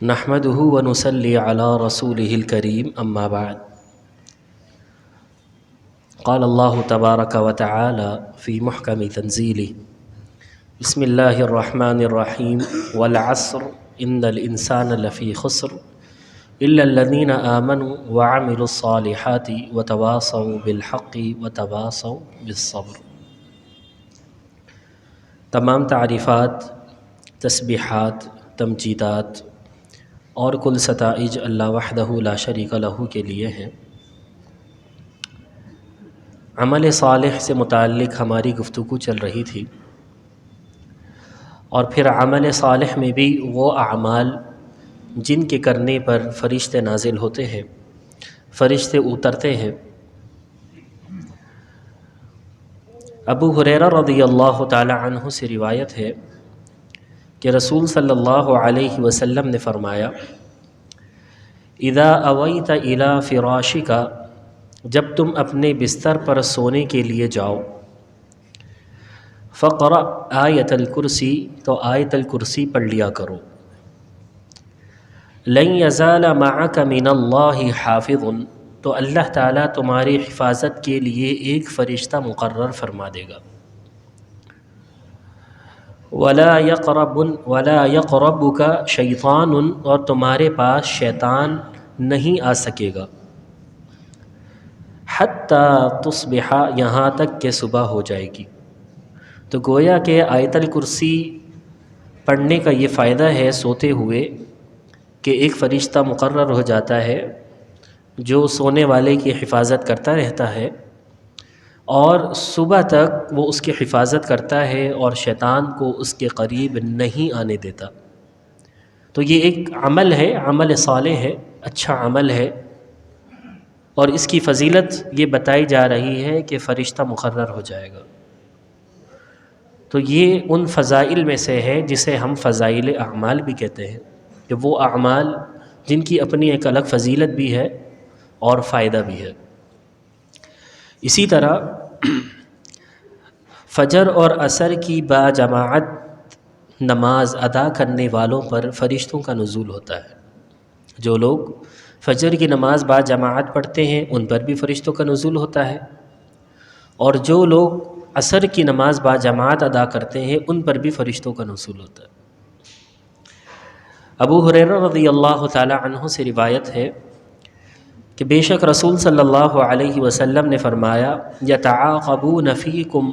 نحمده ونصلي على رسوله الكريم أما بعد قال الله تبارك وتعالى في محكم تنزيله بسم الله الرحمن الرحيم والعصر إن الإنسان لفي خسر إلا الذين آمنوا وعملوا الصالحات وتواصوا بالحق وتواصوا بالصبر۔ تمام تعریفات، تسبیحات، تمجیدات اور کل ستائج اللہ وحدہ لا شریک لہ کے لیے ہیں۔ عمل صالح سے متعلق ہماری گفتگو چل رہی تھی، اور پھر عمل صالح میں بھی وہ اعمال جن کے کرنے پر فرشتے نازل ہوتے ہیں، فرشتے اترتے ہیں۔ ابو ہریرہ رضی اللہ تعالی عنہ سے روایت ہے کہ رسول صلی اللہ علیہ وسلم نے فرمایا، اذا اویت الی فراشک، جب تم اپنے بستر پر سونے کے لیے جاؤ، فقرأ آیت الکرسی، تو آیت الکرسی پڑھ لیا کرو۔ لن یزال معک من اللہ حافظ، تو اللہ تعالیٰ تمہاری حفاظت کے لیے ایک فرشتہ مقرر فرما دے گا۔ ولا یقربک شیطان، اور تمہارے پاس شیطان نہیں آ سکے گا۔ حتی تصبح، یہاں تک کہ صبح ہو جائے گی۔ تو گویا کہ آیت الکرسی پڑھنے کا یہ فائدہ ہے سوتے ہوئے کہ ایک فرشتہ مقرر ہو جاتا ہے جو سونے والے کی حفاظت کرتا رہتا ہے، اور صبح تک وہ اس کی حفاظت کرتا ہے اور شیطان کو اس کے قریب نہیں آنے دیتا۔ تو یہ ایک عمل ہے، عمل صالح ہے، اچھا عمل ہے، اور اس کی فضیلت یہ بتائی جا رہی ہے کہ فرشتہ مقرر ہو جائے گا۔ تو یہ ان فضائل میں سے ہے جسے ہم فضائل اعمال بھی کہتے ہیں، کہ وہ اعمال جن کی اپنی ایک الگ فضیلت بھی ہے اور فائدہ بھی ہے۔ اسی طرح فجر اور عصر کی باجماعت نماز ادا کرنے والوں پر فرشتوں کا نزول ہوتا ہے۔ جو لوگ فجر کی نماز باجماعت پڑھتے ہیں ان پر بھی فرشتوں کا نزول ہوتا ہے، اور جو لوگ عصر کی نماز باجماعت ادا کرتے ہیں ان پر بھی فرشتوں کا نزول ہوتا ہے۔ ابو ہریرہ رضی اللہ تعالی عنہ سے روایت ہے کہ بے شک رسول صلی اللہ علیہ وسلم نے فرمایا، یتعاقبون فیکم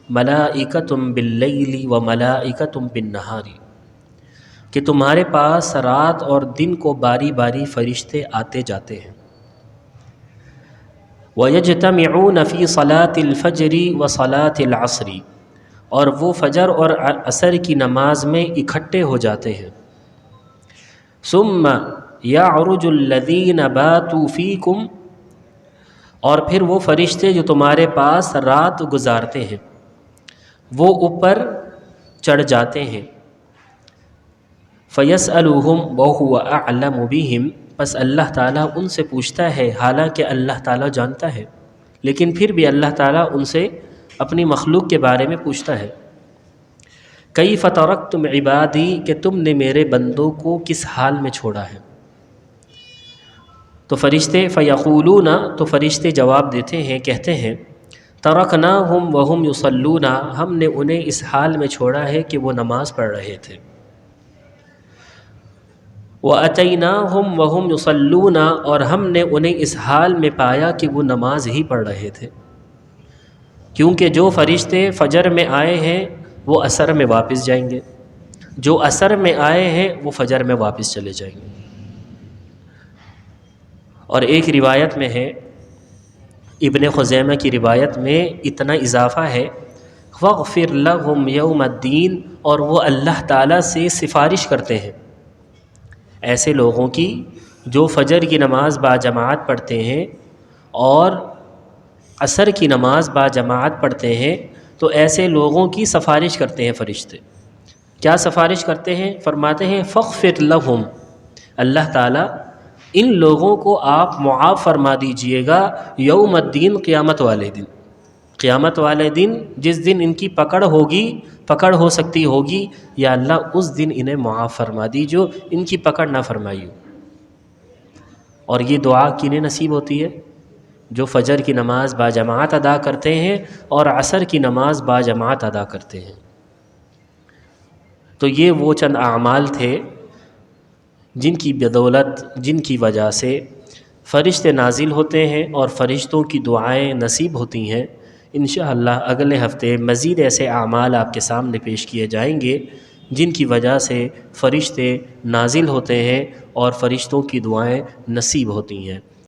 ملائکۃ باللیل وملائکۃ بالنہار، کہ تمہارے پاس رات اور دن کو باری باری فرشتے آتے جاتے ہیں۔ وَيَجْتَمِعُونَ فِي صَلَاةِ الْفَجْرِ وَصَلَاةِ الْعَصْرِ، اور وہ فجر اور عصر کی نماز میں اکٹھے ہو جاتے ہیں۔ ثُمَّ يَعْرُجُ الَّذِينَ بَاتُوا فِيكُمْ، اور پھر وہ فرشتے جو تمہارے پاس رات گزارتے ہیں وہ اوپر چڑھ جاتے ہیں۔ فَيَسْأَلُهُمْ وَهُوَ أَعْلَمُ بِهِمْ، پس اللہ تعالیٰ ان سے پوچھتا ہے، حالانکہ اللہ تعالیٰ جانتا ہے، لیکن پھر بھی اللہ تعالیٰ ان سے اپنی مخلوق کے بارے میں پوچھتا ہے۔ کیف ترکتم عبادی، کہ تم نے میرے بندوں کو کس حال میں چھوڑا ہے؟ تو فرشتے فیقولون، تو فرشتے جواب دیتے ہیں، کہتے ہیں، ترکناہم وہم یصلون، ہم نے انہیں اس حال میں چھوڑا ہے کہ وہ نماز پڑھ رہے تھے۔ وَأَتَيْنَاهُمْ وَهُمْ يُصَلُّونَ، اور ہم نے انہیں اس حال میں پایا کہ وہ نماز ہی پڑھ رہے تھے، کیونکہ جو فرشتے فجر میں آئے ہیں وہ عصر میں واپس جائیں گے، جو عصر میں آئے ہیں وہ فجر میں واپس چلے جائیں گے۔ اور ایک روایت میں ہے، ابن خزیمہ کی روایت میں اتنا اضافہ ہے، وَاغْفِرْ لَهُمْ يَوْمَ الدِّينِ، اور وہ اللہ تعالیٰ سے سفارش کرتے ہیں ایسے لوگوں کی جو فجر کی نماز باجماعت پڑھتے ہیں اور عصر کی نماز باجماعت پڑھتے ہیں، تو ایسے لوگوں کی سفارش کرتے ہیں فرشتے۔ کیا سفارش کرتے ہیں؟ فرماتے ہیں، فَاغْفِرْ لَهُمْ، اللہ تعالیٰ ان لوگوں کو آپ معاف فرما دیجئے گا، یوم الدین، قیامت والے دن، قیامت والے دن جس دن ان کی پکڑ ہوگی پکڑ ہو سکتی ہوگی، یا اللہ اس دن انہیں معاف فرما دی جو ان کی پکڑ نہ فرمائی ہو۔ اور یہ دعا کنہیں نصیب ہوتی ہے؟ جو فجر کی نماز باجماعت ادا کرتے ہیں اور عصر کی نماز باجماعت ادا کرتے ہیں۔ تو یہ وہ چند اعمال تھے جن کی بدولت، جن کی وجہ سے فرشتے نازل ہوتے ہیں اور فرشتوں کی دعائیں نصیب ہوتی ہیں۔ انشاءاللہ اگلے ہفتے مزید ایسے اعمال آپ کے سامنے پیش کیے جائیں گے جن کی وجہ سے فرشتے نازل ہوتے ہیں اور فرشتوں کی دعائیں نصیب ہوتی ہیں۔